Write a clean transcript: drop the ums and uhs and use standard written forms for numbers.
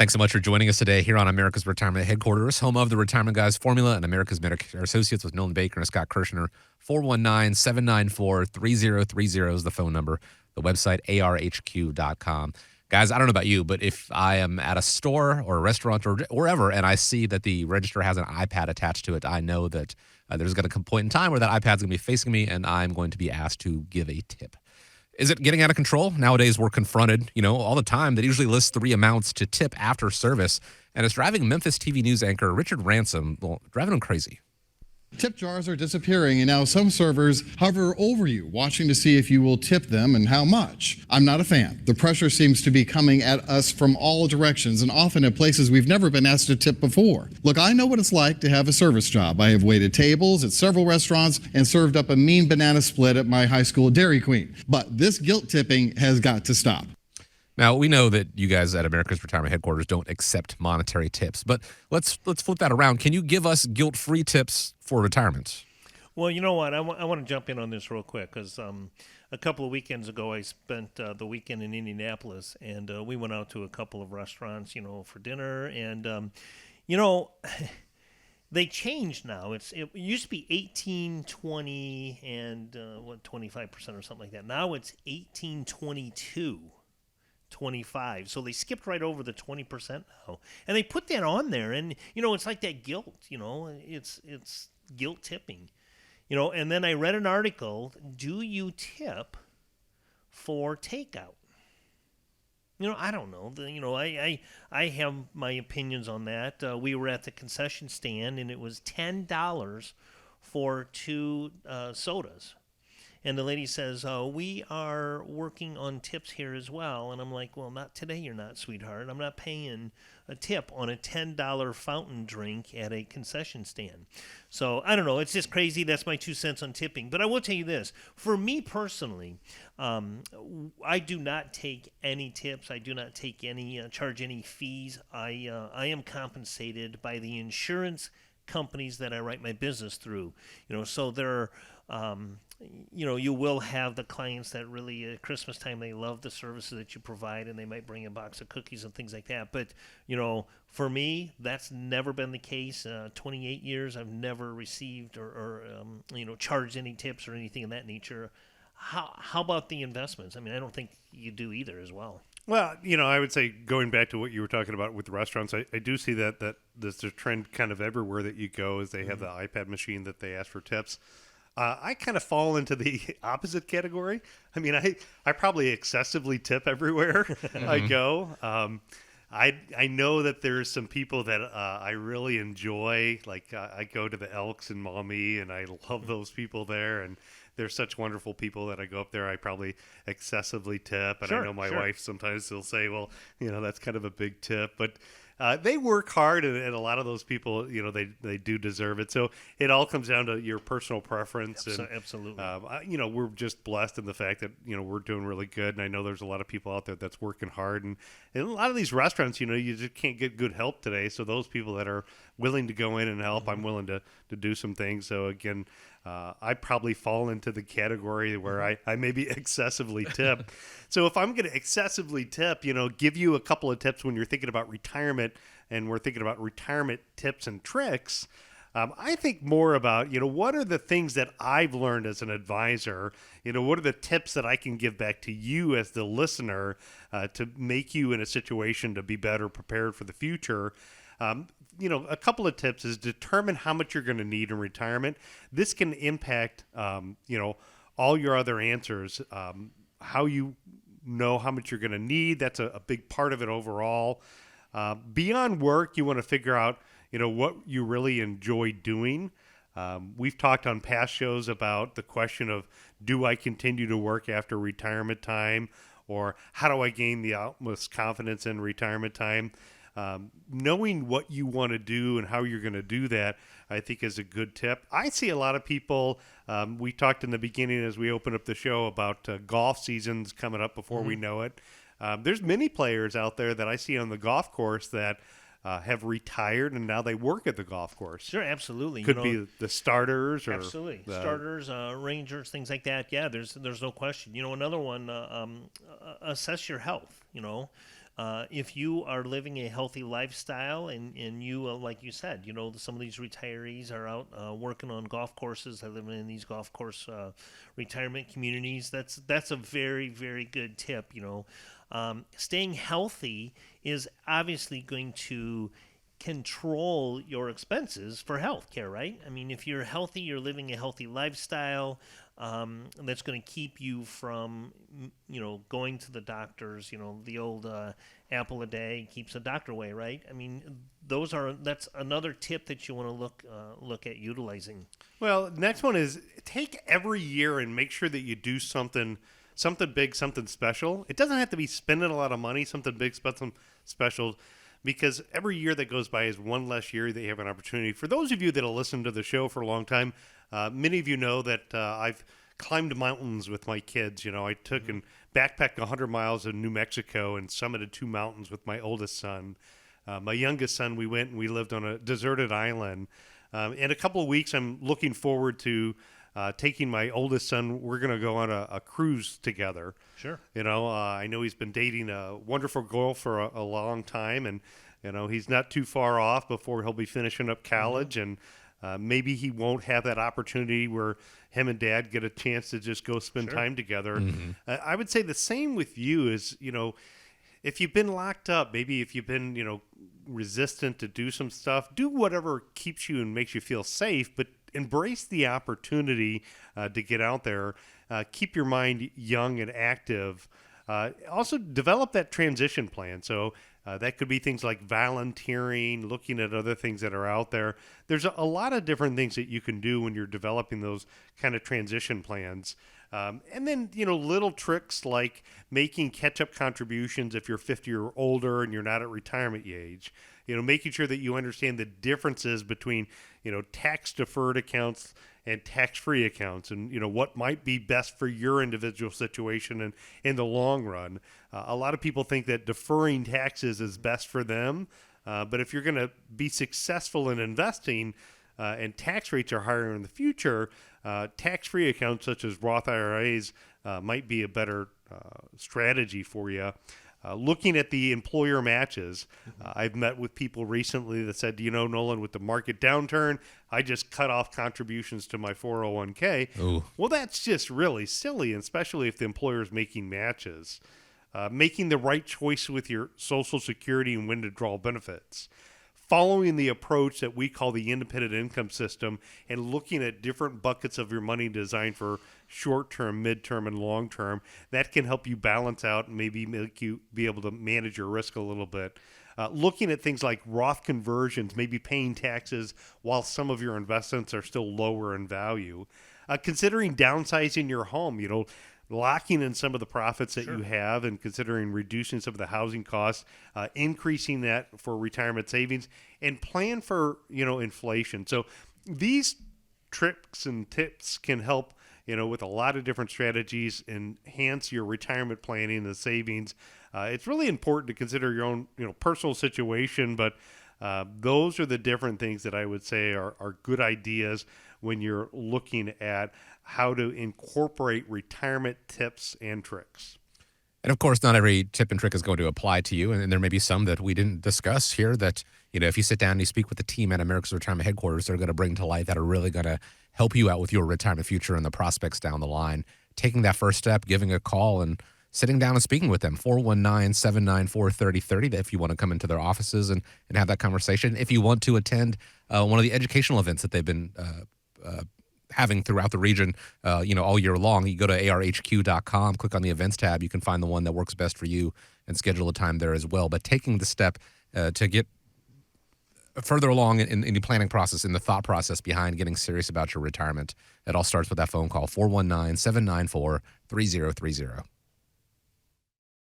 Thanks so much for joining us today here on America's Retirement Headquarters, home of the Retirement Guys Formula and America's Medicare Associates with Nolan Baker and Scott Kirshner. 419-794-3030 is the phone number. The website, arhq.com. Guys, I don't know about you, but if I am at a store or a restaurant or wherever and I see that the register has an iPad attached to it, I know that there's going to come a point in time where that iPad's going to be facing me and I'm going to be asked to give a tip. Is it getting out of control? Nowadays, we're confronted, all the time. That usually lists 3 amounts to tip after service, and it's driving Memphis TV news anchor Richard Ransom, driving him crazy. Tip jars are disappearing, and now some servers hover over you, watching to see if you will tip them and how much. I'm not a fan. The pressure seems to be coming at us from all directions, and often at places we've never been asked to tip before. Look, I know what it's like to have a service job. I have waited tables at several restaurants and served up a mean banana split at my high school Dairy Queen. But this guilt tipping has got to stop. Now, we know that you guys at America's Retirement Headquarters don't accept monetary tips, but let's flip that around. Can you give us guilt-free tips for retirement? Well, you know what? I want to jump in on this real quick because a couple of weekends ago I spent the weekend in Indianapolis, and we went out to a couple of restaurants, for dinner, and, they changed now. It used to be 18, 20, and 25% or something like that. Now it's 18, 22. 25. So they skipped right over the 20% now. And they put that on there, and it's like that guilt, it's guilt tipping. And then I read an article, do you tip for takeout? I don't know. I have my opinions on that. We were at the concession stand, and it was $10 for 2 sodas. And the lady says, we are working on tips here as well. And I'm like, well, not today you're not, sweetheart. I'm not paying a tip on a $10 fountain drink at a concession stand. So I don't know. It's just crazy. That's my 2 cents on tipping. But I will tell you this. For me personally, I do not take any tips. I do not take any charge any fees. I am compensated by the insurance companies that I write my business through. So there are you will have the clients that really at Christmas time, they love the services that you provide, and they might bring a box of cookies and things like that. But, for me, that's never been the case. 28 years, I've never received or charged any tips or anything of that nature. How about the investments? I mean, I don't think you do either as well. Well, I would say going back to what you were talking about with restaurants, I do see that there's a trend kind of everywhere that you go is they have the iPad machine that they ask for tips. I kind of fall into the opposite category. I mean, I probably excessively tip everywhere I go. I know that there's some people that I really enjoy. Like I go to the Elks in Maumee, and I love those people there. And they're such wonderful people that I go up there. I probably excessively tip. And I know my wife sometimes will say, well, that's kind of a big tip. But they work hard, and a lot of those people, they do deserve it. So it all comes down to your personal preference. And, absolutely. We're just blessed in the fact that, we're doing really good. And I know there's a lot of people out there that's working hard. And a lot of these restaurants, you just can't get good help today. So those people that are willing to go in and help, I'm willing to do some things. So again, I probably fall into the category where I maybe excessively tip. So if I'm going to excessively tip, give you a couple of tips when you're thinking about retirement and we're thinking about retirement tips and tricks, I think more about, what are the things that I've learned as an advisor? What are the tips that I can give back to you as the listener to make you in a situation to be better prepared for the future? A couple of tips is determine how much you're going to need in retirement. This can impact, all your other answers. How you know how much you're going to need. That's a big part of it overall. Beyond work, you want to figure out, what you really enjoy doing. We've talked on past shows about the question of, do I continue to work after retirement time? Or how do I gain the utmost confidence in retirement time? Knowing what you want to do and how you're going to do that, I think is a good tip. I see a lot of people, we talked in the beginning as we opened up the show about golf seasons coming up before we know it. There's many players out there that I see on the golf course that have retired and now they work at the golf course. Sure, absolutely. Could be the starters or absolutely starters, rangers, things like that. Yeah, there's no question. Another one, assess your health. If you are living a healthy lifestyle and you, like you said, some of these retirees are out working on golf courses, they're living in these golf course retirement communities, that's a very, very good tip. Staying healthy is obviously going to control your expenses for health care, right? I mean, if you're healthy, you're living a healthy lifestyle. That's going to keep you from, going to the doctors. The old apple a day keeps the doctor away, right? I mean, that's another tip that you want to look at utilizing. Well, next one is take every year and make sure that you do something big, something special. It doesn't have to be spending a lot of money, something big, something special, because every year that goes by is one less year that you have an opportunity. For those of you that have listened to the show for a long time, many of you know that I've climbed mountains with my kids. I took and backpacked 100 miles in New Mexico and summited 2 mountains with my oldest son. My youngest son, we went and we lived on a deserted island. In a couple of weeks, I'm looking forward to taking my oldest son. We're going to go on a cruise together. Sure. I know he's been dating a wonderful girl for a long time, and he's not too far off before he'll be finishing up college, and maybe he won't have that opportunity where him and Dad get a chance to just go spend time together. I would say the same with you is, if you've been locked up, maybe if you've been, resistant to do some stuff, do whatever keeps you and makes you feel safe, but embrace the opportunity to get out there. Keep your mind young and active. Also, develop that transition plan. So that could be things like volunteering, looking at other things that are out there. There's a lot of different things that you can do when you're developing those kind of transition plans. And then, little tricks like making catch-up contributions if you're 50 or older and you're not at retirement age. Making sure that you understand the differences between, tax-deferred accounts and tax-free accounts, and what might be best for your individual situation and in the long run. A lot of people think that deferring taxes is best for them, but if you're going to be successful in investing and tax rates are higher in the future, tax-free accounts such as Roth IRAs might be a better strategy for you. Looking at the employer matches, I've met with people recently that said, Nolan, with the market downturn, I just cut off contributions to my 401k. Ooh. Well, that's just really silly, and especially if the employer is making matches. Making the right choice with your Social Security and when to draw benefits. Following the approach that we call the independent income system and looking at different buckets of your money designed for short-term, mid-term, and long-term, that can help you balance out and maybe make you be able to manage your risk a little bit. Looking at things like Roth conversions, maybe paying taxes while some of your investments are still lower in value. Considering downsizing your home, locking in some of the profits that you have and considering reducing some of the housing costs, increasing that for retirement savings, and plan for, inflation. So these tricks and tips can help, with a lot of different strategies, enhance your retirement planning and savings. It's really important to consider your own, personal situation, but those are the different things that I would say are good ideas when you're looking at how to incorporate retirement tips and tricks. And of course, not every tip and trick is going to apply to you. And there may be some that we didn't discuss here that, if you sit down and you speak with the team at America's Retirement Headquarters, they're going to bring to light that are really going to help you out with your retirement future and the prospects down the line. Taking that first step, giving a call and sitting down and speaking with them, 419-794-3030, if you want to come into their offices and have that conversation. If you want to attend one of the educational events that they've been having throughout the region, all year long, you go to arhq.com, click on the events tab. You can find the one that works best for you and schedule a time there as well. But taking the step to get further along in the planning process, in the thought process behind getting serious about your retirement, it all starts with that phone call, 419-794-3030.